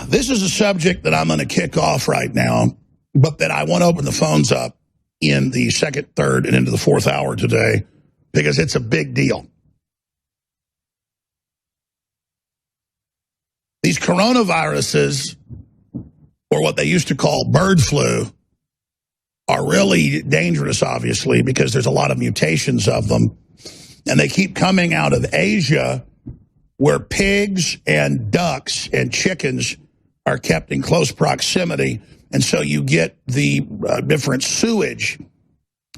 This is a subject that I'm going to kick off right now, but that I want to open the phones up in the second, third, and into the fourth hour today because it's a big deal. These coronaviruses, or what they used to call bird flu, are really dangerous, obviously, because there's a lot of mutations of them. And they keep coming out of Asia, where pigs and ducks and chickens are kept in close proximity. And so you get the different sewage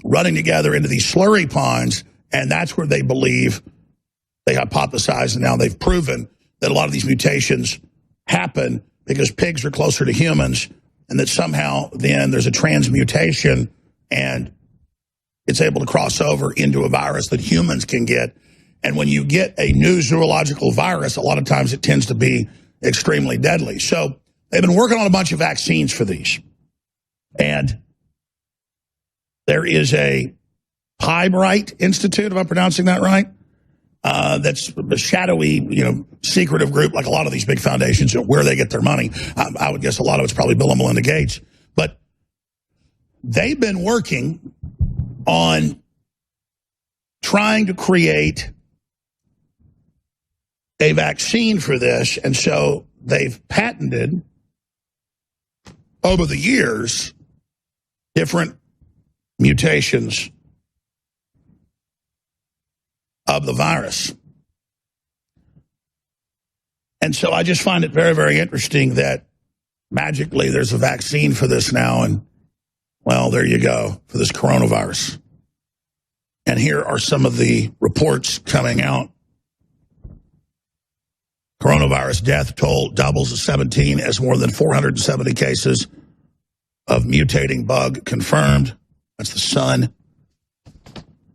running together into these slurry ponds, and that's where they believe, they hypothesize, and now they've proven that a lot of these mutations happen because pigs are closer to humans, and that somehow then there's a transmutation and it's able to cross over into a virus that humans can get. And when you get a new zoological virus, a lot of times it tends to be extremely deadly. So they've been working on a bunch of vaccines for these. And there is a Pirbright Institute, if I'm pronouncing that right, that's a shadowy, secretive group, like a lot of these big foundations, where they get their money. I would guess a lot of it's probably Bill and Melinda Gates. But they've been working on trying to create a vaccine for this, and so they've patented over the years different mutations of the virus. And so I just find it very, very interesting that magically there's a vaccine for this now, and well, there you go, for this coronavirus. And here are some of the reports coming out. Coronavirus death toll doubles to 17 as more than 470 cases of mutating bug confirmed. That's the Sun.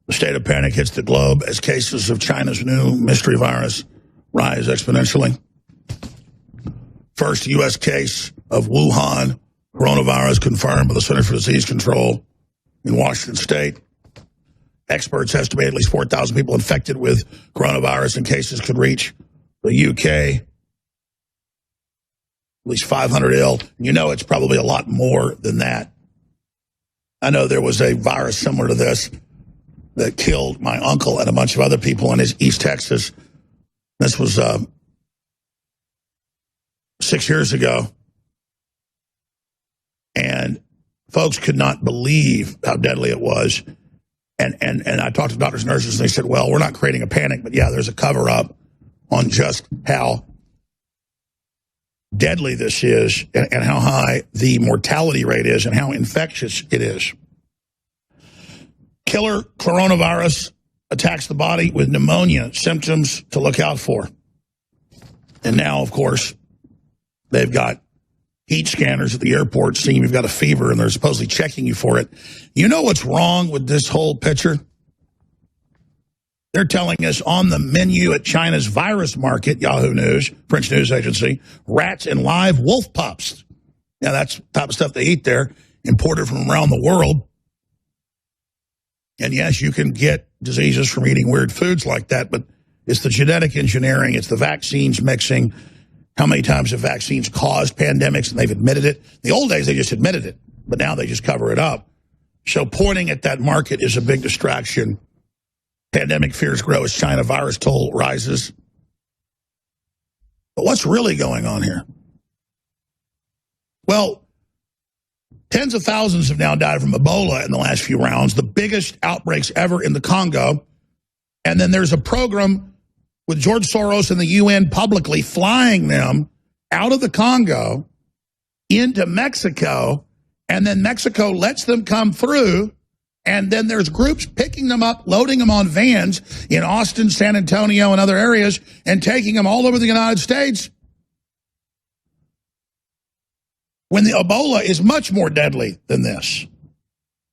The state of panic hits the globe as cases of China's new mystery virus rise exponentially. First U.S. case of Wuhan coronavirus confirmed by the Center for Disease Control in Washington State. Experts estimate at least 4,000 people infected with coronavirus, and cases could reach the UK. At least 500 ill. It's probably a lot more than that. I know there was a virus similar to this that killed my uncle and a bunch of other people in East Texas. This was 6 years ago. And folks could not believe how deadly it was. And I talked to doctors and nurses, and they said, well, we're not creating a panic, but yeah, there's a cover-up on just how deadly this is and how high the mortality rate is and how infectious it is. Killer coronavirus attacks the body with pneumonia, symptoms to look out for. And now, of course, they've got heat scanners at the airport seeing you've got a fever, and they're supposedly checking you for it. You know what's wrong with this whole picture? They're telling us on the menu at China's virus market, Yahoo News, French news agency, rats and live wolf pups. Yeah, that's the type of stuff they eat there, imported from around the world. And yes, you can get diseases from eating weird foods like that, but it's the genetic engineering, it's the vaccines mixing. How many times have vaccines caused pandemics, and they've admitted it? The old days, they just admitted it, but now they just cover it up. So pointing at that market is a big distraction. Pandemic fears grow as China virus toll rises. But what's really going on here? Well, tens of thousands have now died from Ebola in the last few rounds, the biggest outbreaks ever in the Congo. And then there's a program with George Soros and the UN publicly flying them out of the Congo into Mexico, and then Mexico lets them come through, and then there's groups picking them up, loading them on vans in Austin, San Antonio, and other areas, and taking them all over the United States, when the Ebola is much more deadly than this.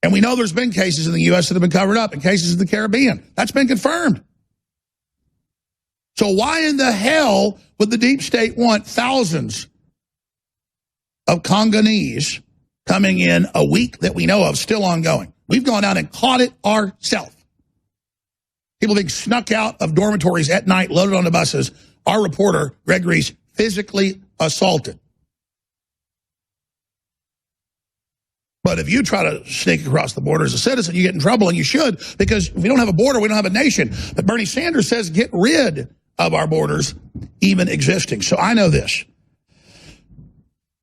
And we know there's been cases in the U.S. that have been covered up, and cases in the Caribbean. That's been confirmed. So why in the hell would the deep state want thousands of Congolese coming in a week that we know of, still ongoing? We've gone out and caught it ourselves. People being snuck out of dormitories at night, loaded onto buses. Our reporter, Greg Reese, physically assaulted. But if you try to sneak across the border as a citizen, you get in trouble, and you should, because if we don't have a border, we don't have a nation. But Bernie Sanders says get rid of our borders even existing. So I know this.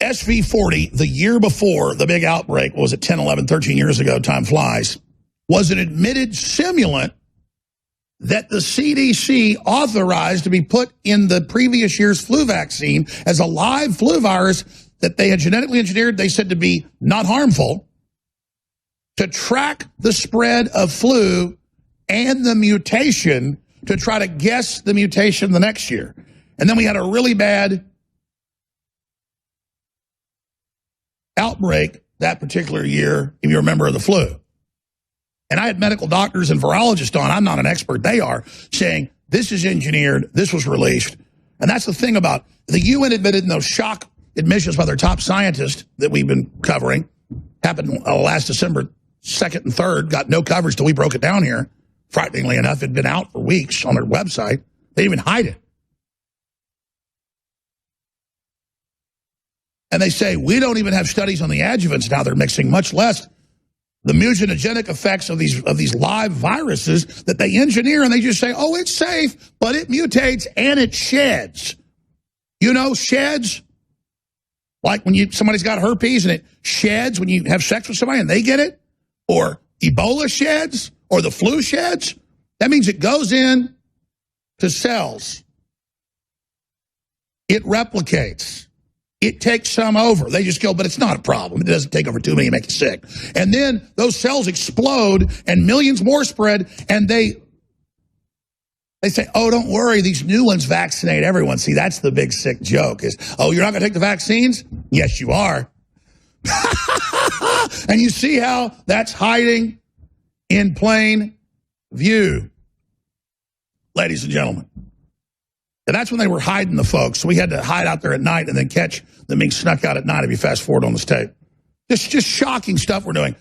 SV40, the year before the big outbreak, was it 10, 11, 13 years ago, time flies, was an admitted simulant that the CDC authorized to be put in the previous year's flu vaccine as a live flu virus that they had genetically engineered, they said to be not harmful, to track the spread of flu and the mutation, to try to guess the mutation the next year. And then we had a really bad outbreak that particular year, if you remember, the flu. And I had medical doctors and virologists on, I'm not an expert, they are, saying this is engineered, this was released. And that's the thing about the UN admitted in those shock admissions by their top scientists that we've been covering, happened last December 2nd and 3rd, got no coverage till we broke it down here. Frighteningly enough, it had been out for weeks on their website. They didn't even hide it. And they say, we don't even have studies on the adjuvants now they're mixing, much less the mutagenic effects of these live viruses that they engineer, and they just say, oh, it's safe, but it mutates and it sheds. You know, sheds, like when somebody's got herpes and it sheds when you have sex with somebody and they get it, or Ebola sheds, or the flu sheds. That means it goes in to cells. It replicates. It takes some over. They just go, but it's not a problem. It doesn't take over too many and make you sick. And then those cells explode and millions more spread, and they say, oh, don't worry, these new ones vaccinate everyone. See, that's the big sick joke is, oh, you're not going to take the vaccines? Yes, you are. And you see how that's hiding in plain view, ladies and gentlemen. And that's when they were hiding the folks. So we had to hide out there at night and then catch them being snuck out at night if you fast forward on this tape. Just shocking stuff we're doing.